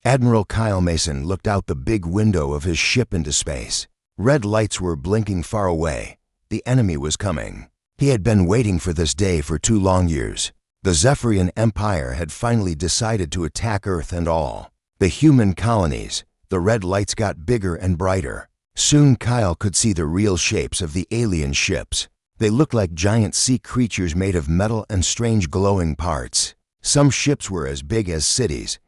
Admiral Kyle Mason looked out the big window of his ship into space. Red lights were blinking far away. The enemy was coming. He had been waiting for this day for 2 long years. The Zephyrian Empire had finally decided to attack Earth and all. The human colonies. The red lights got bigger and brighter. Soon Kyle could see the real shapes of the alien ships. They looked like giant sea creatures made of metal and strange glowing parts. Some ships were as big as cities.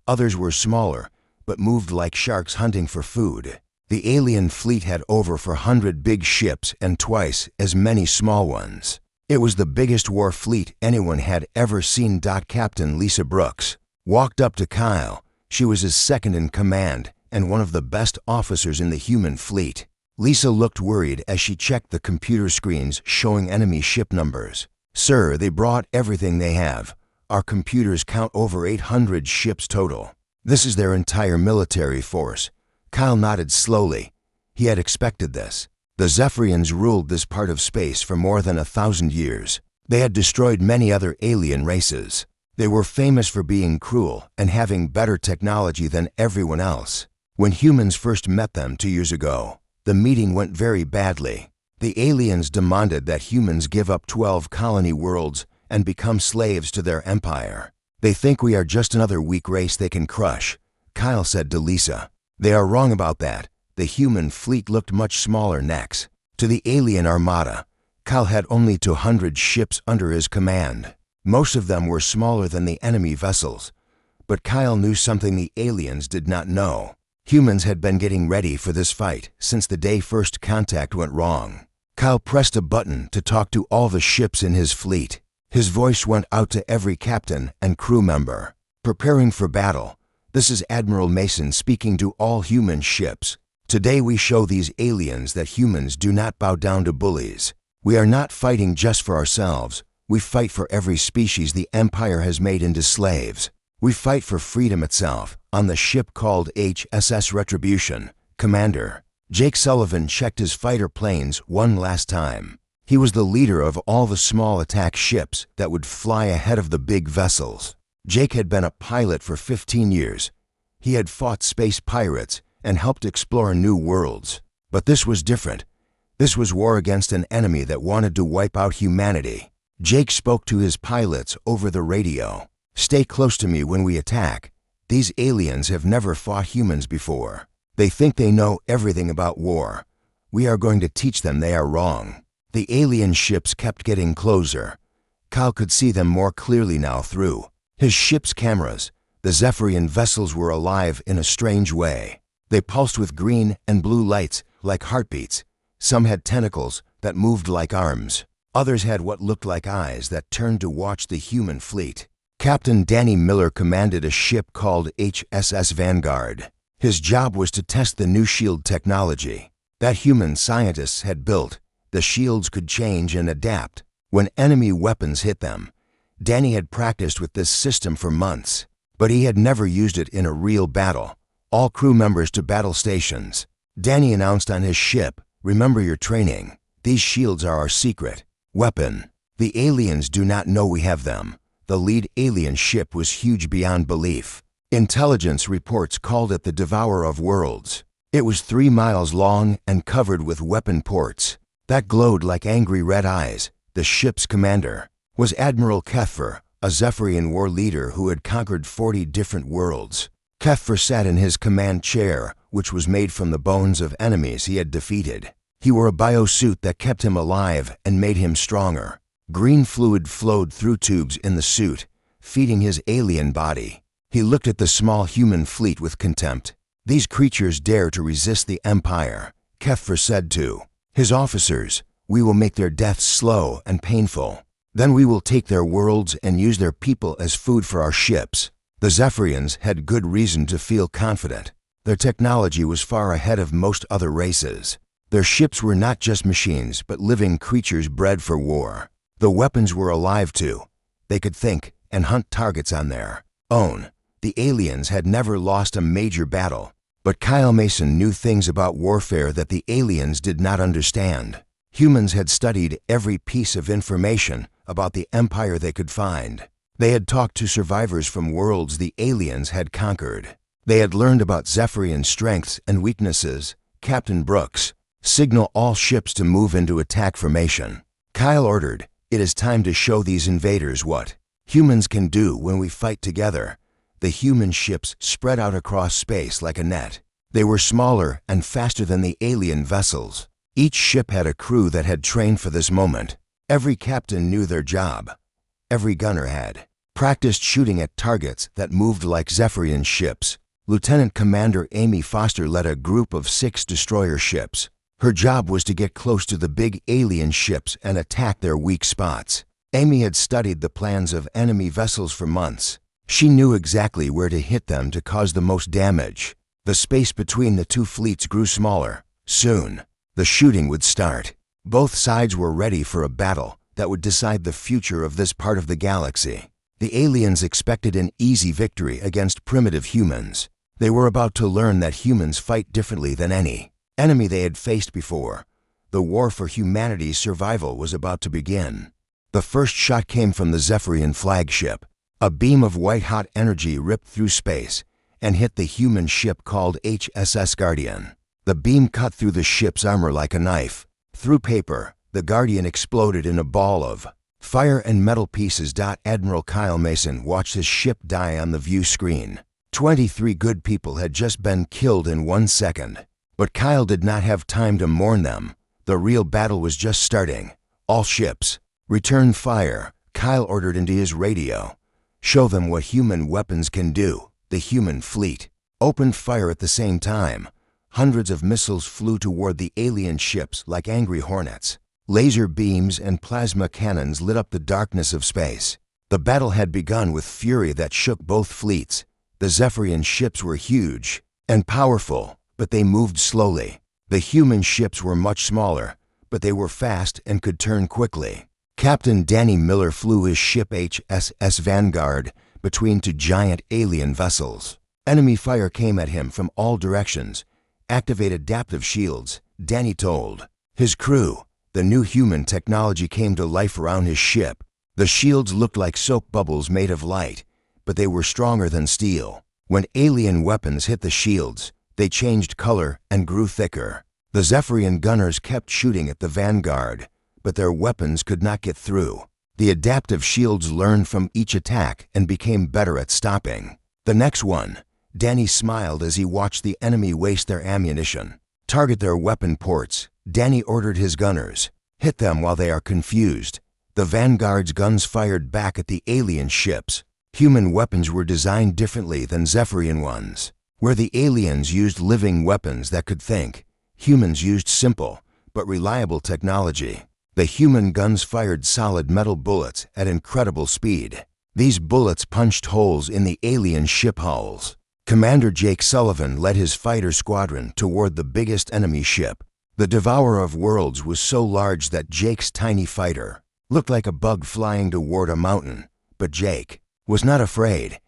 Others were smaller, but moved like sharks hunting for food. The alien fleet had over 400 big ships and twice as many small ones. It was the biggest war fleet anyone had ever seen. Captain Lisa Brooks walked up to Kyle. She was his second in command and one of the best officers in the human fleet. Lisa looked worried as she checked the computer screens showing enemy ship numbers. "Sir, they brought everything they have. Our computers count over 800 ships total. This is their entire military force." Kyle nodded slowly. He had expected this. The Zephyrians ruled this part of space for more than 1,000 years. They had destroyed many other alien races. They were famous for being cruel and having better technology than everyone else. When humans first met them 2 years ago, the meeting went very badly. The aliens demanded that humans give up 12 colony worlds and become slaves to their empire. "They think we are just another weak race they can crush," Kyle said to Lisa. "They are wrong about that." The human fleet looked much smaller next to the alien armada. Kyle had only 200 ships under his command. Most of them were smaller than the enemy vessels. But Kyle knew something the aliens did not know. Humans had been getting ready for this fight since the day first contact went wrong. Kyle pressed a button to talk to all the ships in his fleet. His voice went out to every captain and crew member. "Preparing for battle. This is Admiral Mason speaking to all human ships. Today we show these aliens that humans do not bow down to bullies. We are not fighting just for ourselves. We fight for every species the Empire has made into slaves. We fight for freedom itself." On the ship called HSS Retribution, Commander Jake Sullivan checked his fighter planes one last time. He was the leader of all the small attack ships that would fly ahead of the big vessels. Jake had been a pilot for 15 years. He had fought space pirates and helped explore new worlds. But this was different. This was war against an enemy that wanted to wipe out humanity. Jake spoke to his pilots over the radio. "Stay close to me when we attack. These aliens have never fought humans before. They think they know everything about war. We are going to teach them they are wrong." The alien ships kept getting closer. Kyle could see them more clearly now through his ship's cameras. The Zephyrian vessels were alive in a strange way. They pulsed with green and blue lights like heartbeats. Some had tentacles that moved like arms. Others had what looked like eyes that turned to watch the human fleet. Captain Danny Miller commanded a ship called HSS Vanguard. His job was to test the new shield technology that human scientists had built. The shields could change and adapt when enemy weapons hit them. Danny had practiced with this system for months, but he had never used it in a real battle. "All crew members to battle stations," Danny announced on his ship. "Remember your training. These shields are our secret weapon. The aliens do not know we have them." The lead alien ship was huge beyond belief. Intelligence reports called it the Devourer of Worlds. It was 3 miles long and covered with weapon ports that glowed like angry red eyes. The ship's commander was Admiral Kethfer, a Zephyrian war leader who had conquered 40 different worlds. Kethfer sat in his command chair, which was made from the bones of enemies he had defeated. He wore a biosuit that kept him alive and made him stronger. Green fluid flowed through tubes in the suit, feeding his alien body. He looked at the small human fleet with contempt. "These creatures dare to resist the Empire," Kethfer said to his officers. "We will make their deaths slow and painful. Then we will take their worlds and use their people as food for our ships." The Zephyrians had good reason to feel confident. Their technology was far ahead of most other races. Their ships were not just machines, but living creatures bred for war. The weapons were alive too. They could think and hunt targets on their own. The aliens had never lost a major battle, but Kyle Mason knew things about warfare that the aliens did not understand. Humans had studied every piece of information about the Empire they could find. They had talked to survivors from worlds the aliens had conquered. They had learned about Zephyrian's strengths and weaknesses. Captain Brooks, signal all ships to move into attack formation. Kyle ordered, "It is time to show these invaders what humans can do when we fight together." The human ships spread out across space like a net. They were smaller and faster than the alien vessels. Each ship had a crew that had trained for this moment. Every captain knew their job. Every gunner had practiced shooting at targets that moved like Zephyrian ships. Lieutenant Commander Amy Foster led a group of 6 destroyer ships. Her job was to get close to the big alien ships and attack their weak spots. Amy had studied the plans of enemy vessels for months. She knew exactly where to hit them to cause the most damage. The space between the two fleets grew smaller. Soon, the shooting would start. Both sides were ready for a battle that would decide the future of this part of the galaxy. The aliens expected an easy victory against primitive humans. They were about to learn that humans fight differently than any enemy they had faced before. The war for humanity's survival was about to begin. The first shot came from the Zephyrian flagship. A beam of white-hot energy ripped through space and hit the human ship called HSS Guardian. The beam cut through the ship's armor like a knife. Through paper, the Guardian exploded in a ball of fire and metal pieces. Admiral Kyle Mason watched his ship die on the view screen. 23 good people had just been killed in 1 second. But Kyle did not have time to mourn them. The real battle was just starting. "All ships, return fire," Kyle ordered into his radio. "Show them what human weapons can do." The human fleet opened fire at the same time. Hundreds of missiles flew toward the alien ships like angry hornets. Laser beams and plasma cannons lit up the darkness of space. The battle had begun with fury that shook both fleets. The Zephyrian ships were huge and powerful, but they moved slowly. The human ships were much smaller, but they were fast and could turn quickly. Captain Danny Miller flew his ship HSS Vanguard between 2 giant alien vessels. Enemy fire came at him from all directions. "Activate adaptive shields," Danny told his crew. The new human technology came to life around his ship. The shields looked like soap bubbles made of light, but they were stronger than steel. When alien weapons hit the shields, they changed color and grew thicker. The Zephyrian gunners kept shooting at the Vanguard, but their weapons could not get through. The adaptive shields learned from each attack and became better at stopping the next one. Danny smiled as he watched the enemy waste their ammunition. "Target their weapon ports," Danny ordered his gunners. "Hit them while they are confused." The Vanguard's guns fired back at the alien ships. Human weapons were designed differently than Zephyrian ones. Where the aliens used living weapons that could think, humans used simple but reliable technology. The human guns fired solid metal bullets at incredible speed. These bullets punched holes in the alien ship hulls. Commander Jake Sullivan led his fighter squadron toward the biggest enemy ship. The Devourer of Worlds was so large that Jake's tiny fighter looked like a bug flying toward a mountain. But Jake was not afraid.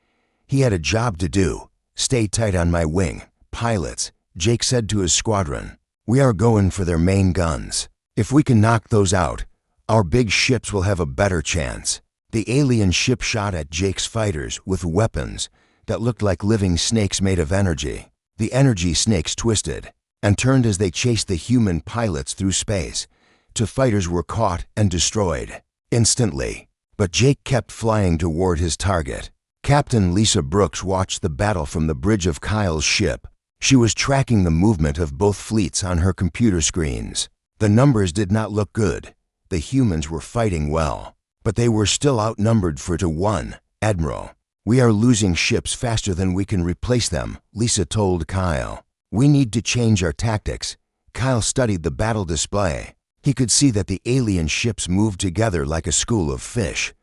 He had a job to do. "Stay tight on my wing, pilots," Jake said to his squadron. "We are going for their main guns. If we can knock those out, our big ships will have a better chance." The alien ship shot at Jake's fighters with weapons that looked like living snakes made of energy. The energy snakes twisted and turned as they chased the human pilots through space. 2 fighters were caught and destroyed instantly. But Jake kept flying toward his target. Captain Lisa Brooks watched the battle from the bridge of Kyle's ship. She was tracking the movement of both fleets on her computer screens. The numbers did not look good. The humans were fighting well, but they were still outnumbered 4-1. "Admiral, we are losing ships faster than we can replace them," Lisa told Kyle. "We need to change our tactics." Kyle studied the battle display. He could see that the alien ships moved together like a school of fish.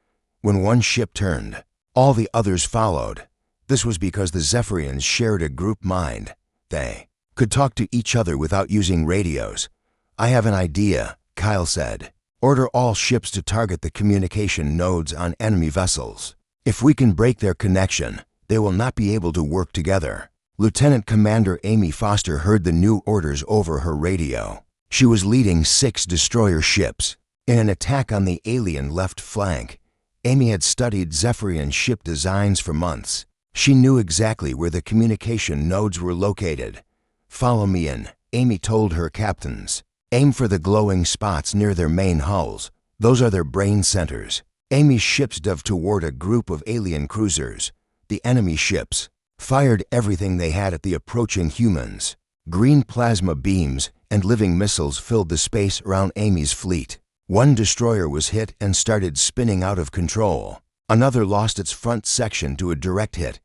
When one ship turned, all the others followed. This was because the Zephyrians shared a group mind. They could talk to each other without using radios. "I have an idea," Kyle said. "Order all ships to target the communication nodes on enemy vessels. If we can break their connection, they will not be able to work together." Lieutenant Commander Amy Foster heard the new orders over her radio. She was leading 6 destroyer ships in an attack on the alien left flank. Amy had studied Zephyrian ship designs for months. She knew exactly where the communication nodes were located. "Follow me in," Amy told her captains. "Aim for the glowing spots near their main hulls. Those are their brain centers." Amy's ships dove toward a group of alien cruisers. The enemy ships fired everything they had at the approaching humans. Green plasma beams and living missiles filled the space around Amy's fleet. One destroyer was hit and started spinning out of control. Another lost its front section to a direct hit,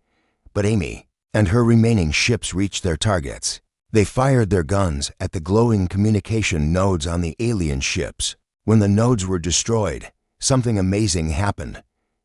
but Amy and her remaining ships reached their targets. They fired their guns at the glowing communication nodes on the alien ships. When the nodes were destroyed, something amazing happened.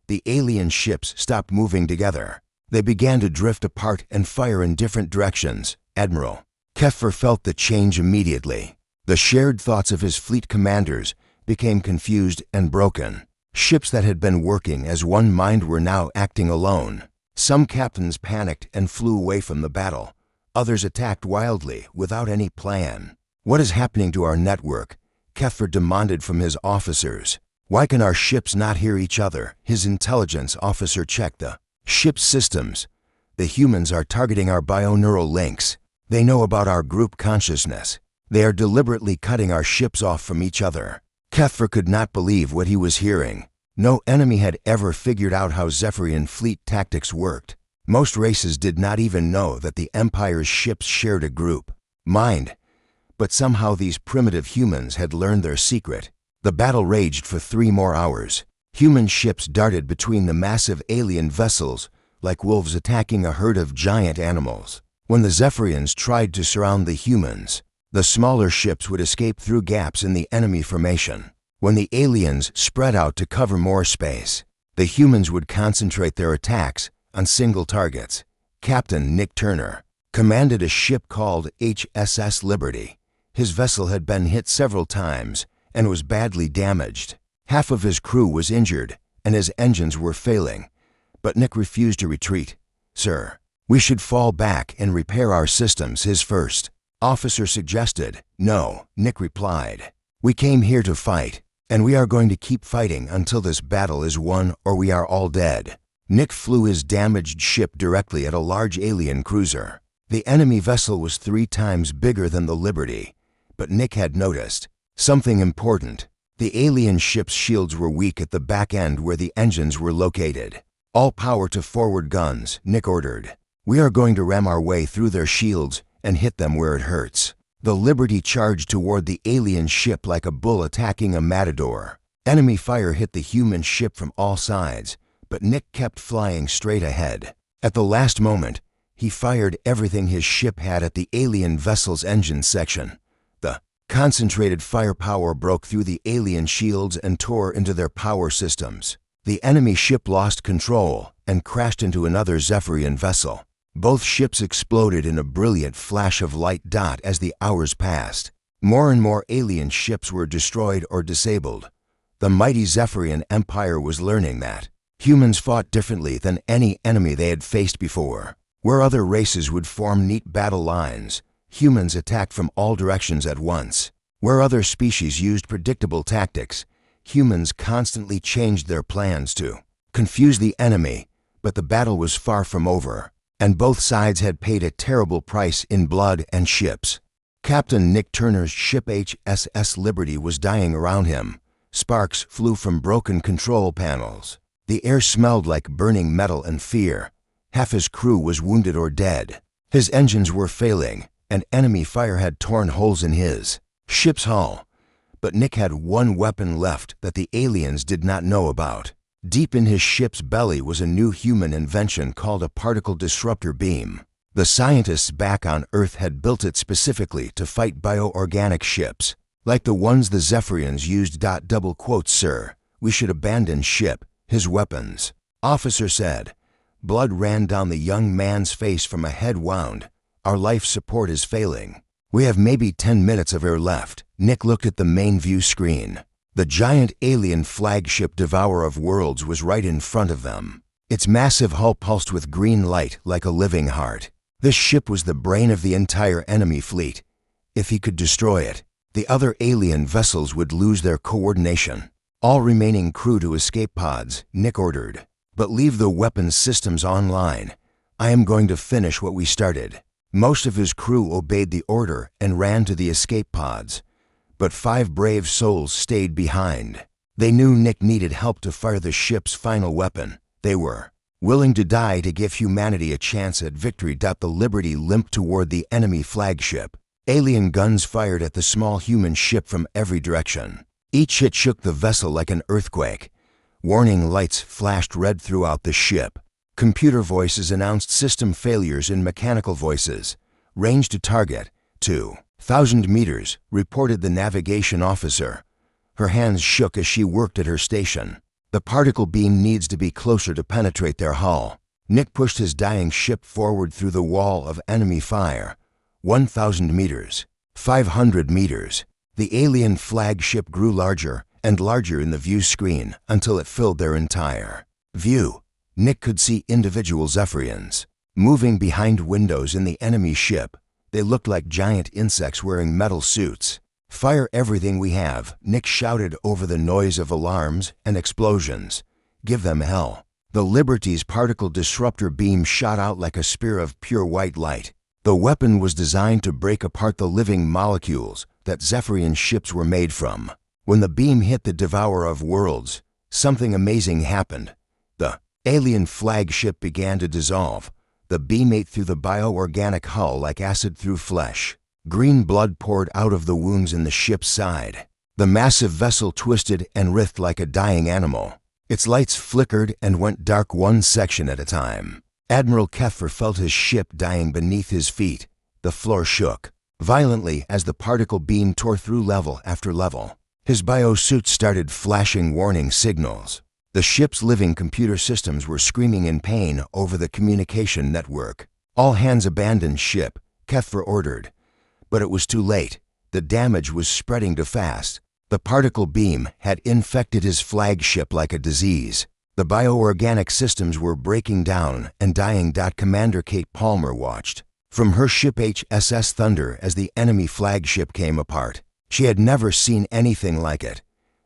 The alien ships stopped moving together. They began to drift apart and fire in different directions. Admiral HFY felt the change immediately. The shared thoughts of his fleet commanders became confused and broken. Ships that had been working as one mind were now acting alone. Some captains panicked and flew away from the battle. Others attacked wildly without any plan. "What is happening to our network?" HFY demanded from his officers. "Why can our ships not hear each other?" His intelligence officer checked the ship's systems. "The humans are targeting our bioneural links. They know about our group consciousness. They are deliberately cutting our ships off from each other." HFY could not believe what he was hearing. No enemy had ever figured out how Zephyrian fleet tactics worked. Most races did not even know that the Empire's ships shared a group mind. But somehow these primitive humans had learned their secret. The battle raged for 3 more hours. Human ships darted between the massive alien vessels like wolves attacking a herd of giant animals. When the Zephyrians tried to surround the humans, the smaller ships would escape through gaps in the enemy formation. When the aliens spread out to cover more space, the humans would concentrate their attacks on single targets. Captain Nick Turner commanded a ship called HSS Liberty. His vessel had been hit several times and was badly damaged. Half of his crew was injured and his engines were failing, but Nick refused to retreat. "Sir, we should fall back and repair our systems," his first officer suggested. "No," Nick replied. "We came here to fight, and we are going to keep fighting until this battle is won or we are all dead." Nick flew his damaged ship directly at a large alien cruiser. The enemy vessel was 3 times bigger than the Liberty, but Nick had noticed something important. The alien ship's shields were weak at the back end where the engines were located. "All power to forward guns," Nick ordered. "We are going to ram our way through their shields and hit them where it hurts." The Liberty charged toward the alien ship like a bull attacking a matador. Enemy fire hit the human ship from all sides, but Nick kept flying straight ahead. At the last moment, he fired everything his ship had at the alien vessel's engine section. The concentrated firepower broke through the alien shields and tore into their power systems. The enemy ship lost control and crashed into another Zephyrian vessel. Both ships exploded in a brilliant flash of light as the hours passed. More and more alien ships were destroyed or disabled. The mighty Zephyrian Empire was learning that humans fought differently than any enemy they had faced before. Where other races would form neat battle lines, humans attacked from all directions at once. Where other species used predictable tactics, humans constantly changed their plans to confuse the enemy, but the battle was far from over, and both sides had paid a terrible price in blood and ships. Captain Nick Turner's ship HSS Liberty was dying around him. Sparks flew from broken control panels. The air smelled like burning metal and fear. Half his crew was wounded or dead. His engines were failing, and enemy fire had torn holes in his ship's hull. But Nick had one weapon left that the aliens did not know about. Deep in his ship's belly was a new human invention called a particle disruptor beam. The scientists back on Earth had built it specifically to fight bioorganic ships, like the ones the Zephyrians used. "Sir, we should abandon ship," his weapons officer said. Blood ran down the young man's face from a head wound. "Our life support is failing. We have maybe 10 minutes of air left." Nick looked at the main view screen. The giant alien flagship Devourer of Worlds was right in front of them. Its massive hull pulsed with green light like a living heart. This ship was the brain of the entire enemy fleet. If he could destroy it, the other alien vessels would lose their coordination. "All remaining crew to escape pods," Nick ordered. "But leave the weapons systems online. "I am going to finish what we started." Most of his crew obeyed the order and ran to the escape pods, but 5 brave souls stayed behind. They knew Nick needed help to fire the ship's final weapon. They were willing to die to give humanity a chance at victory. The Liberty limped toward the enemy flagship. Alien guns fired at the small human ship from every direction. Each hit shook the vessel like an earthquake. Warning lights flashed red throughout the ship. Computer voices announced system failures in mechanical voices. "Range to target, 2,000 meters," reported the navigation officer. Her hands shook as she worked at her station. "The particle beam needs to be closer to penetrate their hull." Nick pushed his dying ship forward through the wall of enemy fire. 1,000 meters. 500 meters. The alien flagship grew larger and larger in the view screen until it filled their entire view. Nick could see individual Zephyrians moving behind windows in the enemy ship. They looked like giant insects wearing metal suits. "Fire everything we have," Nick shouted over the noise of alarms and explosions. "Give them hell." The Liberty's particle disruptor beam shot out like a spear of pure white light. The weapon was designed to break apart the living molecules that Zephyrian ships were made from. When the beam hit the Devourer of Worlds, something amazing happened. The alien flagship began to dissolve. The beam ate through the bioorganic hull like acid through flesh. Green blood poured out of the wounds in the ship's side. The massive vessel twisted and writhed like a dying animal. Its lights flickered and went dark one section at a time. Admiral Keffer felt his ship dying beneath his feet. The floor shook violently as the particle beam tore through level after level. His biosuit started flashing warning signals. The ship's living computer systems were screaming in pain over the communication network. "All hands abandon ship," Keffer ordered. But it was too late. The damage was spreading too fast. The particle beam had infected his flagship like a disease. The bioorganic systems were breaking down and dying. Commander Kate Palmer watched from her ship HSS Thunder as the enemy flagship came apart. She had never seen anything like it.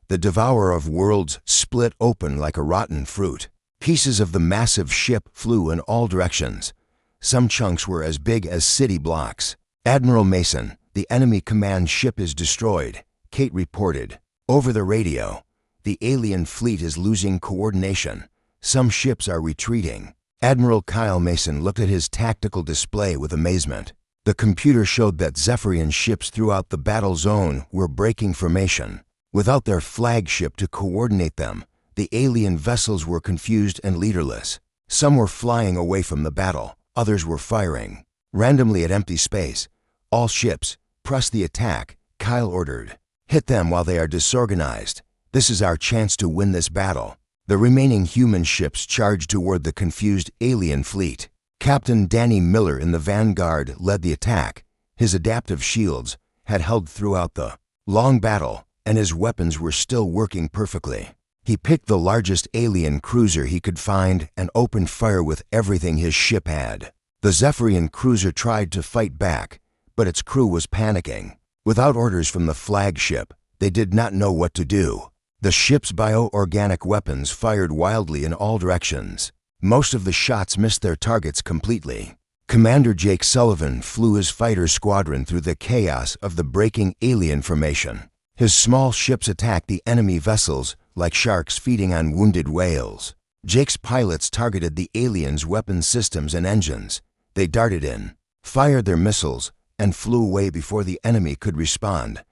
The Devourer of Worlds split open like a rotten fruit. Pieces of the massive ship flew in all directions. Some chunks were as big as city blocks. "Admiral Mason, the enemy command ship is destroyed," Kate reported. Over the radio, "The alien fleet is losing coordination. Some ships are retreating." Admiral Kyle Mason looked at his tactical display with amazement. The computer showed that Zephyrian ships throughout the battle zone were breaking formation. Without their flagship to coordinate them, the alien vessels were confused and leaderless. Some were flying away from the battle, others were firing randomly at empty space. "All ships, press the attack," Kyle ordered. "Hit them while they are disorganized. This is our chance to win this battle." The remaining human ships charged toward the confused alien fleet. Captain Danny Miller in the vanguard led the attack. His adaptive shields had held throughout the long battle, and his weapons were still working perfectly. He picked the largest alien cruiser he could find and opened fire with everything his ship had. The Zephyrian cruiser tried to fight back, but its crew was panicking. Without orders from the flagship, they did not know what to do. The ship's bioorganic weapons fired wildly in all directions. Most of the shots missed their targets completely. Commander Jake Sullivan flew his fighter squadron through the chaos of the breaking alien formation. His small ships attacked the enemy vessels like sharks feeding on wounded whales. Jake's pilots targeted the aliens' weapon systems and engines. They darted in, fired their missiles, and flew away before the enemy could respond.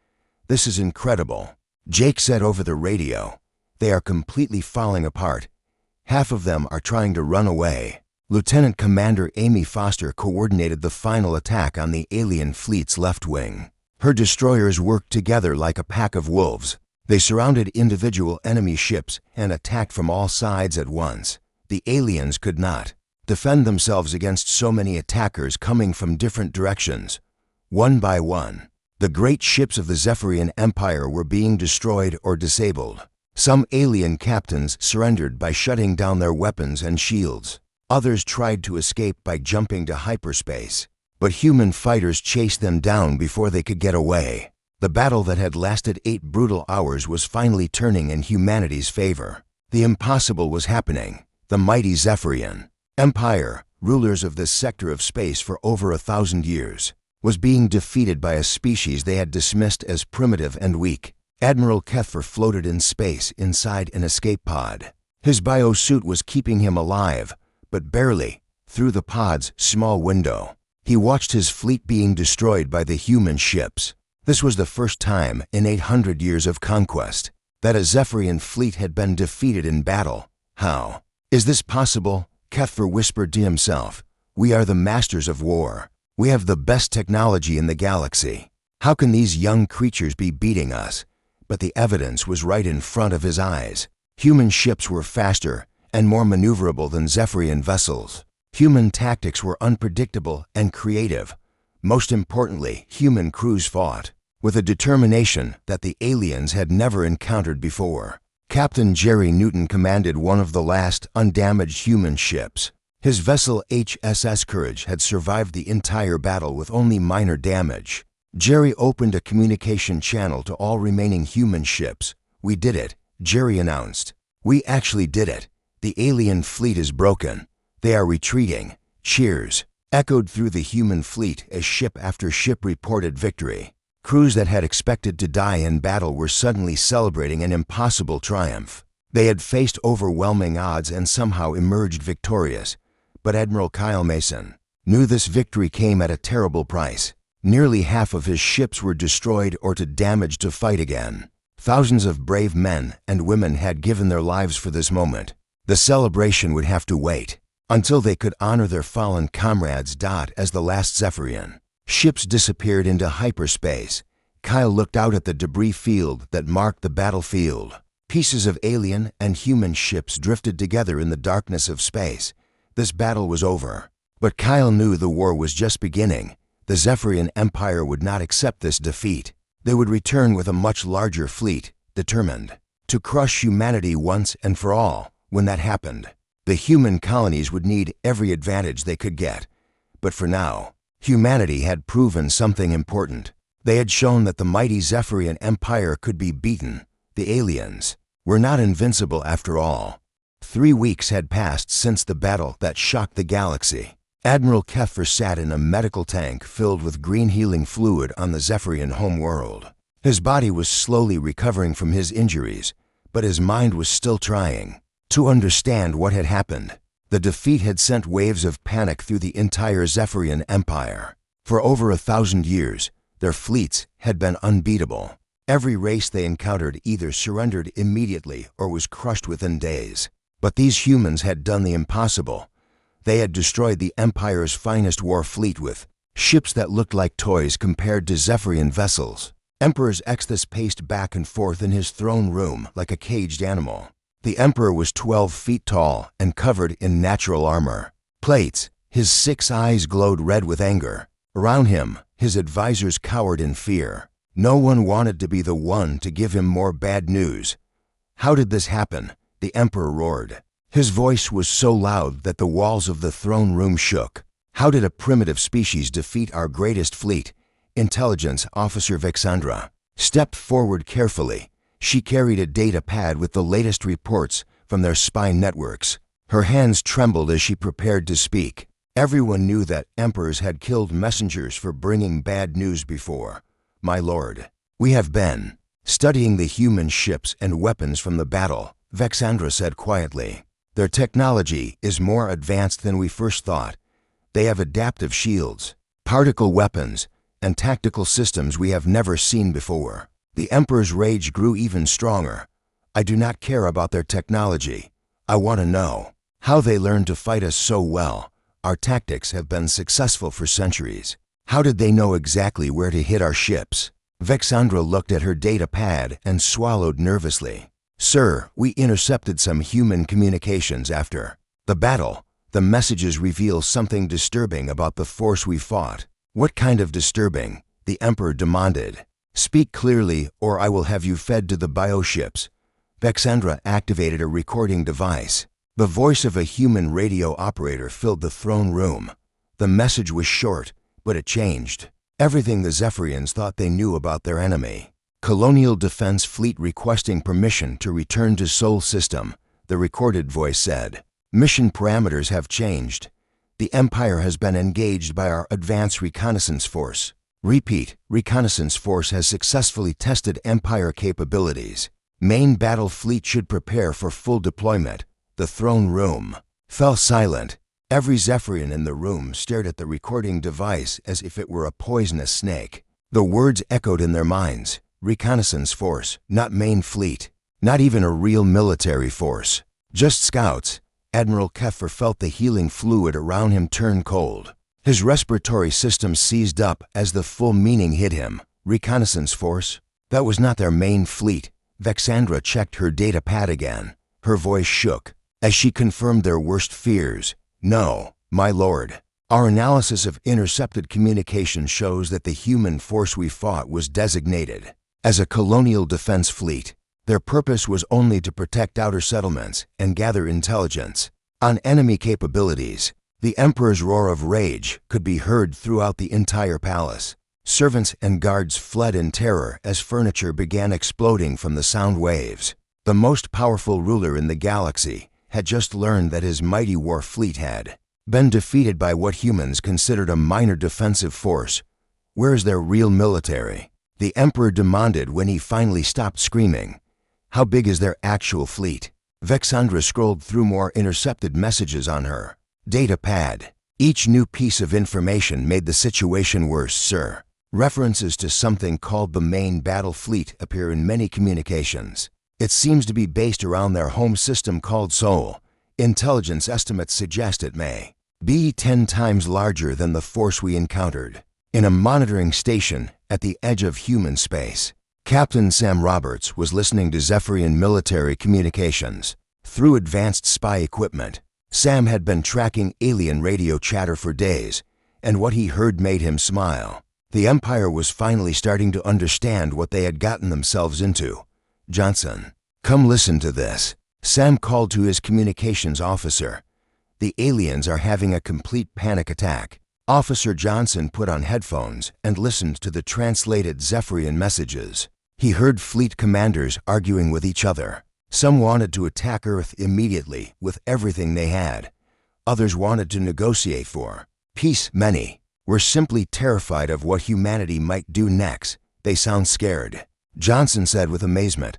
"This is incredible," Jake said over the radio. "They are completely falling apart. Half of them are trying to run away." Lieutenant Commander Amy Foster coordinated the final attack on the alien fleet's left wing. Her destroyers worked together like a pack of wolves. They surrounded individual enemy ships and attacked from all sides at once. The aliens could not defend themselves against so many attackers coming from different directions. One by one, the great ships of the Zephyrian Empire were being destroyed or disabled. Some alien captains surrendered by shutting down their weapons and shields. Others tried to escape by jumping to hyperspace, but human fighters chased them down before they could get away. The battle that had lasted 8 brutal hours was finally turning in humanity's favor. The impossible was happening. The mighty Zephyrian Empire rulers of this sector of space for over 1,000 years, was being defeated by a species they had dismissed as primitive and weak. Admiral Keffer floated in space inside an escape pod. His biosuit was keeping him alive, but barely, through the pod's small window. He watched his fleet being destroyed by the human ships. This was the first time in 800 years of conquest that a Zephyrian fleet had been defeated in battle. How is this possible? Keffer whispered to himself. We are the masters of war. We have the best technology in the galaxy. How can these young creatures be beating us? But the evidence was right in front of his eyes. Human ships were faster and more maneuverable than Zephyrian vessels. Human tactics were unpredictable and creative. Most importantly, human crews fought with a determination that the aliens had never encountered before. Captain Jerry Newton commanded one of the last undamaged human ships. His vessel HSS Courage had survived the entire battle with only minor damage. Jerry opened a communication channel to all remaining human ships. We did it, Jerry announced. We actually did it. The alien fleet is broken. They are retreating. Cheers echoed through the human fleet as ship after ship reported victory. Crews that had expected to die in battle were suddenly celebrating an impossible triumph. They had faced overwhelming odds and somehow emerged victorious. But Admiral Kyle Mason knew this victory came at a terrible price. Nearly half of his ships were destroyed or too damaged to fight again. Thousands of brave men and women had given their lives for this moment. The celebration would have to wait until they could honor their fallen comrades. As the last Zephyrian ships disappeared into hyperspace, Kyle looked out at the debris field that marked the battlefield. Pieces of alien and human ships drifted together in the darkness of space. This battle was over. But Kyle knew the war was just beginning. The Zephyrian Empire would not accept this defeat. They would return with a much larger fleet, determined to crush humanity once and for all. When that happened, the human colonies would need every advantage they could get. But for now, humanity had proven something important. They had shown that the mighty Zephyrian Empire could be beaten. The aliens were not invincible after all. 3 weeks had passed since the battle that shocked the galaxy. Admiral Keffer sat in a medical tank filled with green healing fluid on the Zephyrian homeworld. His body was slowly recovering from his injuries, but his mind was still trying to understand what had happened. The defeat had sent waves of panic through the entire Zephyrian Empire. For over 1,000 years, their fleets had been unbeatable. Every race they encountered either surrendered immediately or was crushed within days. But these humans had done the impossible. They had destroyed the Empire's finest war fleet with ships that looked like toys compared to Zephyrian vessels. Emperor Exthus paced back and forth in his throne room like a caged animal. The Emperor was 12 feet tall and covered in natural armor plates. His 6 eyes glowed red with anger. Around him, his advisors cowered in fear. No one wanted to be the one to give him more bad news. How did this happen? The Emperor roared. His voice was so loud that the walls of the throne room shook. How did a primitive species defeat our greatest fleet? Intelligence Officer Vexandra stepped forward carefully. She carried a data pad with the latest reports from their spy networks. Her hands trembled as she prepared to speak. Everyone knew that emperors had killed messengers for bringing bad news before. My lord, we have been studying the human ships and weapons from the battle, Vexandra said quietly. Their technology is more advanced than we first thought. They have adaptive shields, particle weapons, and tactical systems we have never seen before. The Emperor's rage grew even stronger. I do not care about their technology. I want to know how they learned to fight us so well. Our tactics have been successful for centuries. How did they know exactly where to hit our ships? Vexandra looked at her data pad and swallowed nervously. Sir, we intercepted some human communications after the battle. The messages reveal something disturbing about the force we fought. What kind of disturbing? The Emperor demanded. Speak clearly, or I will have you fed to the bioships. Vexandra activated a recording device. The voice of a human radio operator filled the throne room. The message was short, but it changed everything the Zephyrians thought they knew about their enemy. Colonial Defense Fleet requesting permission to return to Sol System, the recorded voice said. Mission parameters have changed. The Empire has been engaged by our Advanced Reconnaissance Force. Repeat, Reconnaissance Force has successfully tested Empire capabilities. Main battle fleet should prepare for full deployment. The throne room fell silent. Every Zephyrian in the room stared at the recording device as if it were a poisonous snake. The words echoed in their minds. Reconnaissance Force, not main fleet. Not even a real military force. Just scouts. Admiral Keffer felt the healing fluid around him turn cold. His respiratory system seized up as the full meaning hit him. Reconnaissance Force? That was not their main fleet. Vexandra checked her data pad again. Her voice shook as she confirmed their worst fears. No, my lord. Our analysis of intercepted communication shows that the human force we fought was designated as a colonial defense fleet. Their purpose was only to protect outer settlements and gather intelligence on enemy capabilities. The Emperor's roar of rage could be heard throughout the entire palace. Servants and guards fled in terror as furniture began exploding from the sound waves. The most powerful ruler in the galaxy had just learned that his mighty war fleet had been defeated by what humans considered a minor defensive force. Where is their real military? The Emperor demanded when he finally stopped screaming. How big is their actual fleet? Vexandra scrolled through more intercepted messages on her data pad. Each new piece of information made the situation worse, sir. References to something called the main battle fleet appear in many communications. It seems to be based around their home system called Sol. Intelligence estimates suggest it may be 10 times larger than the force we encountered in a monitoring station at the edge of human space. Captain Sam Roberts was listening to Zephyrian military communications through advanced spy equipment. Sam had been tracking alien radio chatter for days, and what he heard made him smile. The Empire was finally starting to understand what they had gotten themselves into. Johnson, come listen to this. Sam called to his communications officer. The aliens are having a complete panic attack. Officer Johnson put on headphones and listened to the translated Zephyrian messages. He heard fleet commanders arguing with each other. Some wanted to attack Earth immediately with everything they had. Others wanted to negotiate for peace. Many were simply terrified of what humanity might do next. They sound scared. Johnson said with amazement,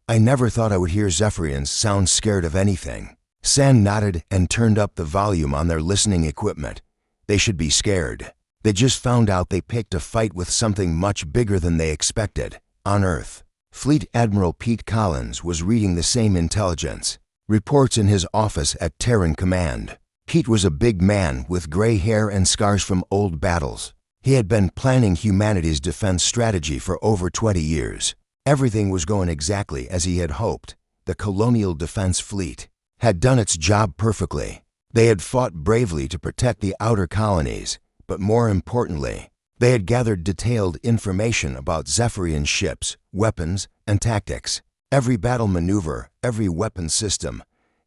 I never thought I would hear Zephyrians sound scared of anything. Sam nodded and turned up the volume on their listening equipment. They should be scared. They just found out they picked a fight with something much bigger than they expected. On Earth, Fleet Admiral Pete Collins was reading the same intelligence reports in his office at Terran Command. Pete was a big man with gray hair and scars from old battles. He had been planning humanity's defense strategy for over 20 years. Everything was going exactly as he had hoped. The Colonial Defense Fleet had done its job perfectly. They had fought bravely to protect the outer colonies, but more importantly, they had gathered detailed information about Zephyrian ships, weapons, and tactics. Every battle maneuver, every weapon system,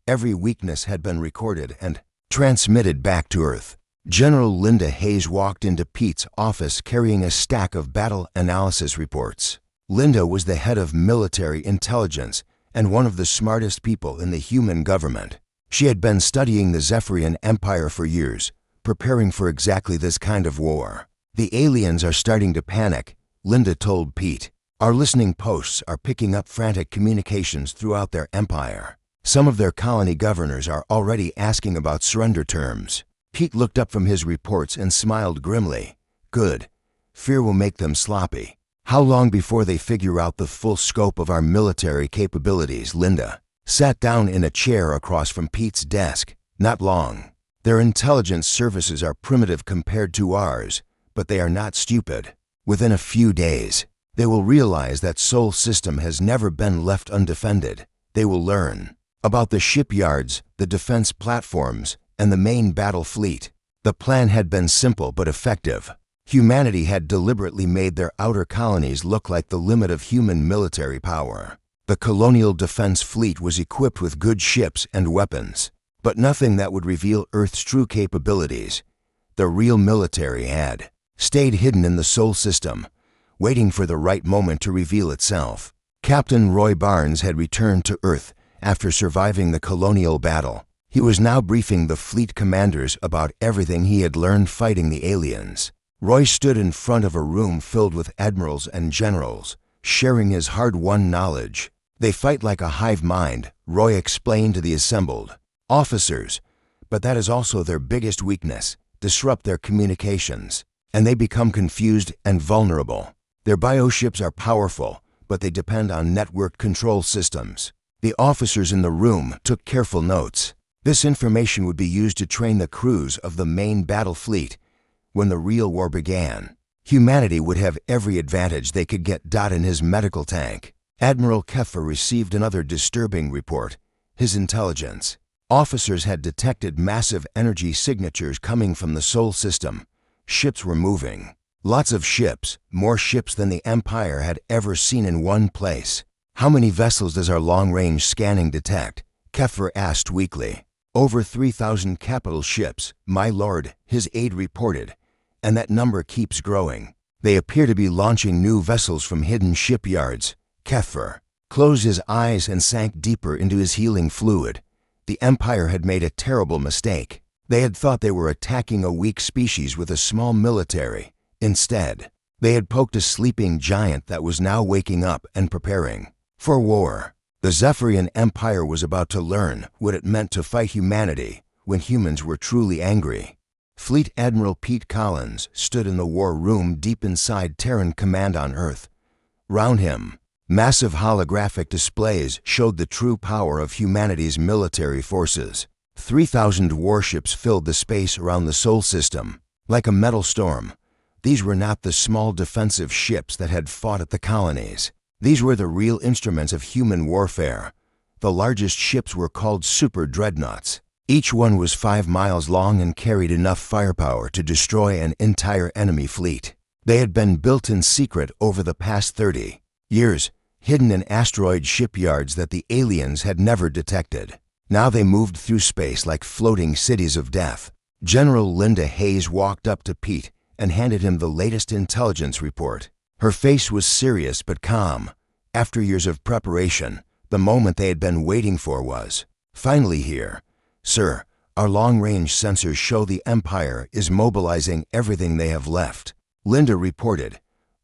every weakness had been recorded and transmitted back to Earth. General Linda Hayes walked into Pete's office carrying a stack of battle analysis reports. Linda was the head of military intelligence and one of the smartest people in the human government. She had been studying the Zephyrian Empire for years, preparing for exactly this kind of war. The aliens are starting to panic, Linda told Pete. Our listening posts are picking up frantic communications throughout their empire. Some of their colony governors are already asking about surrender terms. Pete looked up from his reports and smiled grimly. Good. Fear will make them sloppy. How long before they figure out the full scope of our military capabilities? Linda sat down in a chair across from Pete's desk. Not long. Their intelligence services are primitive compared to ours, but they are not stupid. Within a few days, they will realize that Sol system has never been left undefended. They will learn about the shipyards, the defense platforms, and the main battle fleet. The plan had been simple but effective. Humanity had deliberately made their outer colonies look like the limit of human military power. The Colonial Defense Fleet was equipped with good ships and weapons, but nothing that would reveal Earth's true capabilities. The real military had stayed hidden in the Sol system, waiting for the right moment to reveal itself. Captain Roy Barnes had returned to Earth after surviving the colonial battle. He was now briefing the fleet commanders about everything he had learned fighting the aliens. Roy stood in front of a room filled with admirals and generals, sharing his hard-won knowledge. They fight like a hive mind, Roy explained to the assembled officers, but that is also their biggest weakness, disrupt their communications, and they become confused and vulnerable. Their bioships are powerful, but they depend on network control systems. The officers in the room took careful notes. This information would be used to train the crews of the main battle fleet. When the real war began, humanity would have every advantage they could get. In his medical tank, Admiral Keffer received another disturbing report. His intelligence officers had detected massive energy signatures coming from the Sol system. Ships were moving. Lots of ships, more ships than the Empire had ever seen in one place. How many vessels does our long-range scanning detect? Keffer asked weakly. Over 3,000 capital ships, my lord, his aide reported, and that number keeps growing. They appear to be launching new vessels from hidden shipyards. Keffer closed his eyes and sank deeper into his healing fluid. The Empire had made a terrible mistake. They had thought they were attacking a weak species with a small military. Instead, they had poked a sleeping giant that was now waking up and preparing for war. The Zephyrian Empire was about to learn what it meant to fight humanity when humans were truly angry. Fleet Admiral Pete Collins stood in the war room deep inside Terran Command on Earth. Round him, massive holographic displays showed the true power of humanity's military forces. 3,000 warships filled the space around the Sol system. Like a metal storm, these were not the small defensive ships that had fought at the colonies. These were the real instruments of human warfare. The largest ships were called super dreadnoughts. Each one was 5 miles long and carried enough firepower to destroy an entire enemy fleet. They had been built in secret over the past 30 years, hidden in asteroid shipyards that the aliens had never detected. Now they moved through space like floating cities of death. General Linda Hayes walked up to Pete and handed him the latest intelligence report. Her face was serious but calm. After years of preparation, the moment they had been waiting for was finally here. Sir, our long-range sensors show the Empire is mobilizing everything they have left. Linda reported.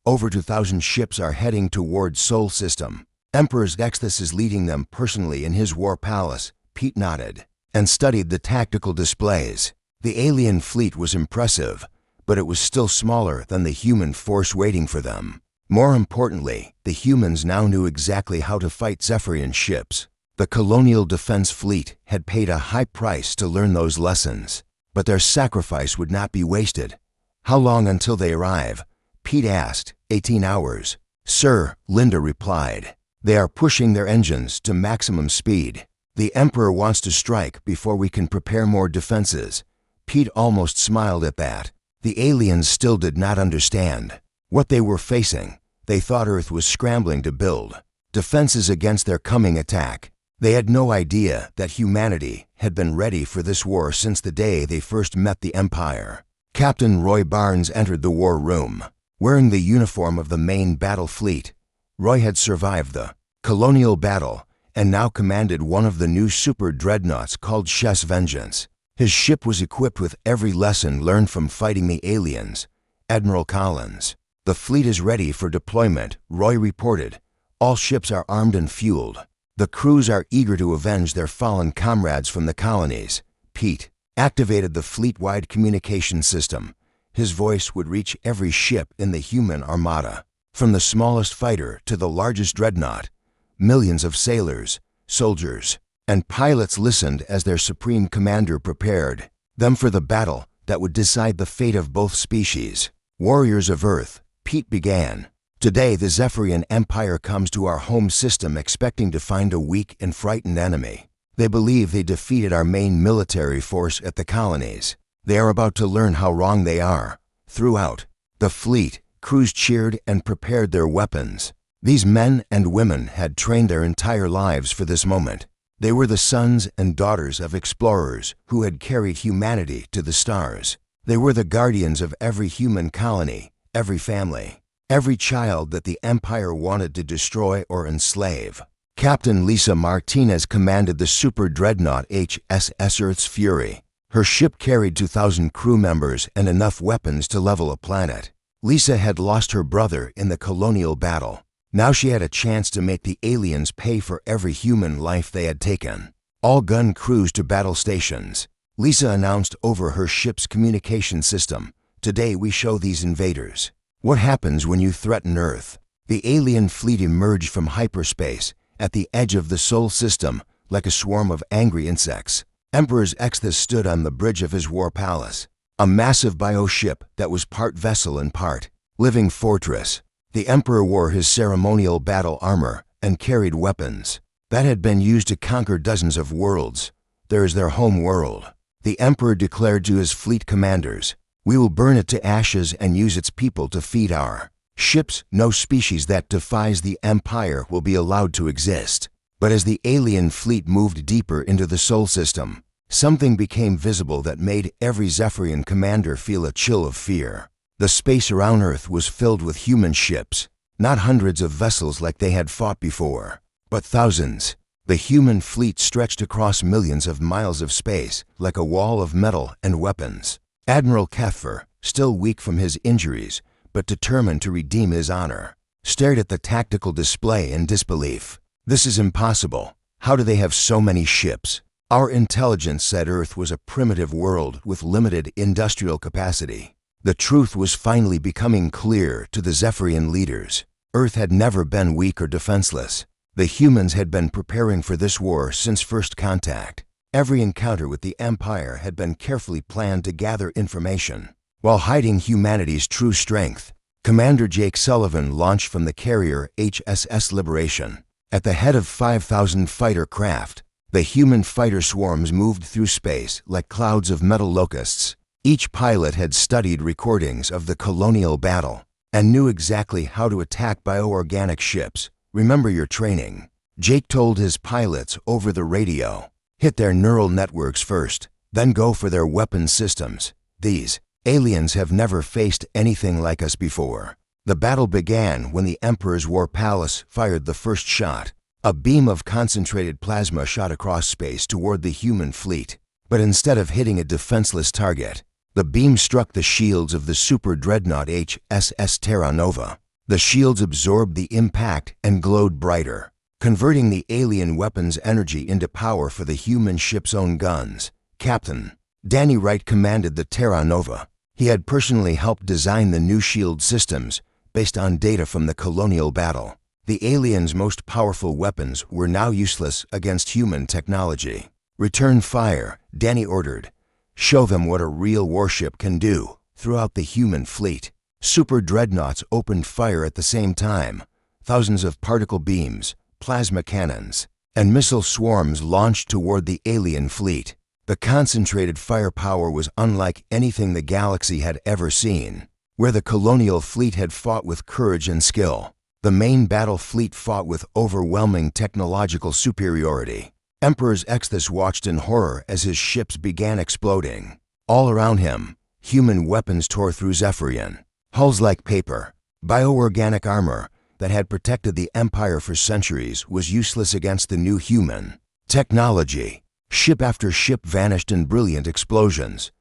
Over 2,000 ships are heading toward Sol system. Emperor Xthus is leading them personally in his war palace. Pete nodded and studied the tactical displays. The alien fleet was impressive, but it was still smaller than the human force waiting for them. More importantly, the humans now knew exactly how to fight Zephyrian ships. The Colonial Defense Fleet had paid a high price to learn those lessons, but their sacrifice would not be wasted. How long until they arrive? Pete asked. 18 hours. Sir, Linda replied. They are pushing their engines to maximum speed. The Emperor wants to strike before we can prepare more defenses. Pete almost smiled at that. The aliens still did not understand what they were facing. They thought Earth was scrambling to build defenses against their coming attack. They had no idea that humanity had been ready for this war since the day they first met the Empire. Captain Roy Barnes entered the war room, wearing the uniform of the main battle fleet. Roy had survived the colonial battle and now commanded one of the new super dreadnoughts called Chess Vengeance. His ship was equipped with every lesson learned from fighting the aliens. Admiral Collins. The fleet is ready for deployment, Roy reported. All ships are armed and fueled. The crews are eager to avenge their fallen comrades from the colonies. Pete activated the fleet-wide communication system. His voice would reach every ship in the human armada, from the smallest fighter to the largest dreadnought. Millions of sailors, soldiers, and pilots listened as their supreme commander prepared them for the battle that would decide the fate of both species. Warriors of Earth, Pete began. Today the Zephyrian Empire comes to our home system expecting to find a weak and frightened enemy. They believe they defeated our main military force at the colonies. They are about to learn how wrong they are. Throughout the fleet, crews cheered and prepared their weapons. These men and women had trained their entire lives for this moment. They were the sons and daughters of explorers who had carried humanity to the stars. They were the guardians of every human colony, every family, every child that the Empire wanted to destroy or enslave. Captain Lisa Martinez commanded the super dreadnought HSS Earth's Fury. Her ship carried 2,000 crew members and enough weapons to level a planet. Lisa had lost her brother in the colonial battle. Now she had a chance to make the aliens pay for every human life they had taken. All gun crews to battle stations. Lisa announced over her ship's communication system, "Today we show these invaders what happens when you threaten Earth." The alien fleet emerged from hyperspace at the edge of the Sol system like a swarm of angry insects. Emperor Xthus stood on the bridge of his war palace, a massive bio-ship that was part vessel and part living fortress. The Emperor wore his ceremonial battle armor and carried weapons that had been used to conquer dozens of worlds. There is their home world. The Emperor declared to his fleet commanders, "We will burn it to ashes and use its people to feed our ships. No species that defies the Empire will be allowed to exist." But as the alien fleet moved deeper into the Sol system, something became visible that made every Zephyrian commander feel a chill of fear. The space around Earth was filled with human ships, not hundreds of vessels like they had fought before, but thousands. The human fleet stretched across millions of miles of space like a wall of metal and weapons. Admiral Keffer, still weak from his injuries but determined to redeem his honor, stared at the tactical display in disbelief. "This is impossible. How do they have so many ships?" Our intelligence said Earth was a primitive world with limited industrial capacity. The truth was finally becoming clear to the Zephyrian leaders. Earth had never been weak or defenseless. The humans had been preparing for this war since first contact. Every encounter with the Empire had been carefully planned to gather information. While hiding humanity's true strength, Commander Jake Sullivan launched from the carrier HSS Liberation. At the head of 5,000 fighter craft, the human fighter swarms moved through space like clouds of metal locusts. Each pilot had studied recordings of the colonial battle and knew exactly how to attack bioorganic ships. "Remember your training," Jake told his pilots over the radio. "Hit their neural networks first, then go for their weapon systems. These aliens have never faced anything like us before." The battle began when the Emperor's war palace fired the first shot. A beam of concentrated plasma shot across space toward the human fleet. But instead of hitting a defenseless target, the beam struck the shields of the super dreadnought HSS Terra Nova. The shields absorbed the impact and glowed brighter, converting the alien weapon's energy into power for the human ship's own guns. Captain Danny Wright commanded the Terra Nova. He had personally helped design the new shield systems based on data from the colonial battle. The aliens' most powerful weapons were now useless against human technology. "Return fire," Danny ordered. "Show them what a real warship can do." Throughout the human fleet, super dreadnoughts opened fire at the same time. Thousands of particle beams, plasma cannons, and missile swarms launched toward the alien fleet. The concentrated firepower was unlike anything the galaxy had ever seen. Where the colonial fleet had fought with courage and skill, the main battle fleet fought with overwhelming technological superiority. Emperor Xthus watched in horror as his ships began exploding. All around him, human weapons tore through Zephyrian hulls like paper. Bioorganic armor that had protected the Empire for centuries was useless against the new human technology. Ship after ship vanished in brilliant explosions.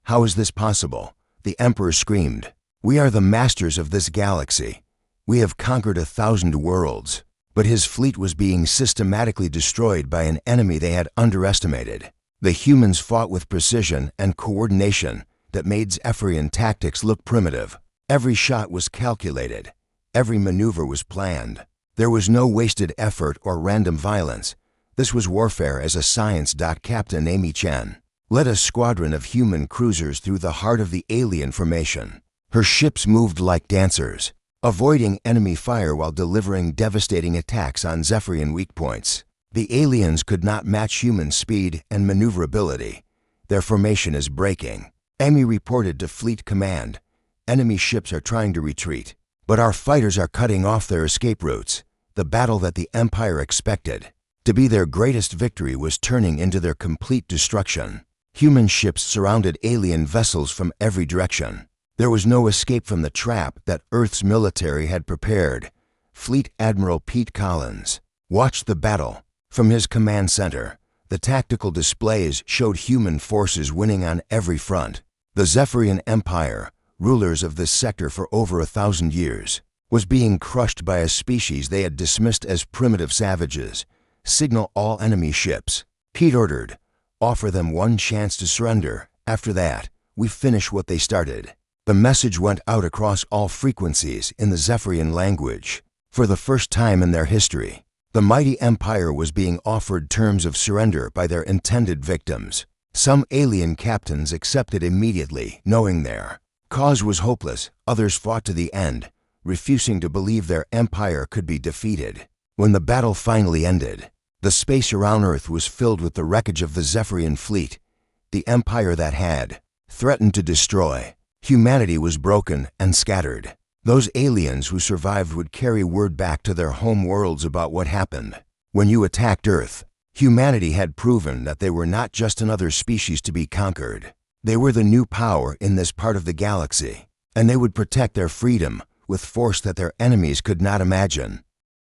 "How is this possible?" the Emperor screamed. "We are the masters of this galaxy. We have conquered 1,000 worlds." But his fleet was being systematically destroyed by an enemy they had underestimated. The humans fought with precision and coordination that made Zephyrian tactics look primitive. Every shot was calculated. Every maneuver was planned. There was no wasted effort or random violence. This was warfare as a science. Captain Amy Chen led a squadron of human cruisers through the heart of the alien formation. Her ships moved like dancers, avoiding enemy fire while delivering devastating attacks on Zephyrian weak points. The aliens could not match human speed and maneuverability. "Their formation is breaking," Amy reported to Fleet Command. "Enemy ships are trying to retreat, but our fighters are cutting off their escape routes." The battle that the Empire expected to be their greatest victory was turning into their complete destruction. Human ships surrounded alien vessels from every direction. There was no escape from the trap that Earth's military had prepared. Fleet Admiral Pete Collins watched the battle. From his command center, the tactical displays showed human forces winning on every front. The Zephyrian Empire, rulers of this sector for over 1,000 years, was being crushed by a species they had dismissed as primitive savages. Signal all enemy ships. Pete ordered. Offer them one chance to surrender. After that, we finish what they started. The message went out across all frequencies in the Zephyrian language. For the first time in their history, the mighty empire was being offered terms of surrender by their intended victims. Some alien captains accepted immediately, knowing their cause was hopeless. Others fought to the end, refusing to believe their empire could be defeated. When the battle finally ended, the space around Earth was filled with the wreckage of the Zephyrian fleet. The empire that had threatened to destroy humanity was broken and scattered. Those aliens who survived would carry word back to their home worlds about what happened. When you attacked Earth, humanity had proven that they were not just another species to be conquered. They were the new power in this part of the galaxy, and they would protect their freedom with force that their enemies could not imagine.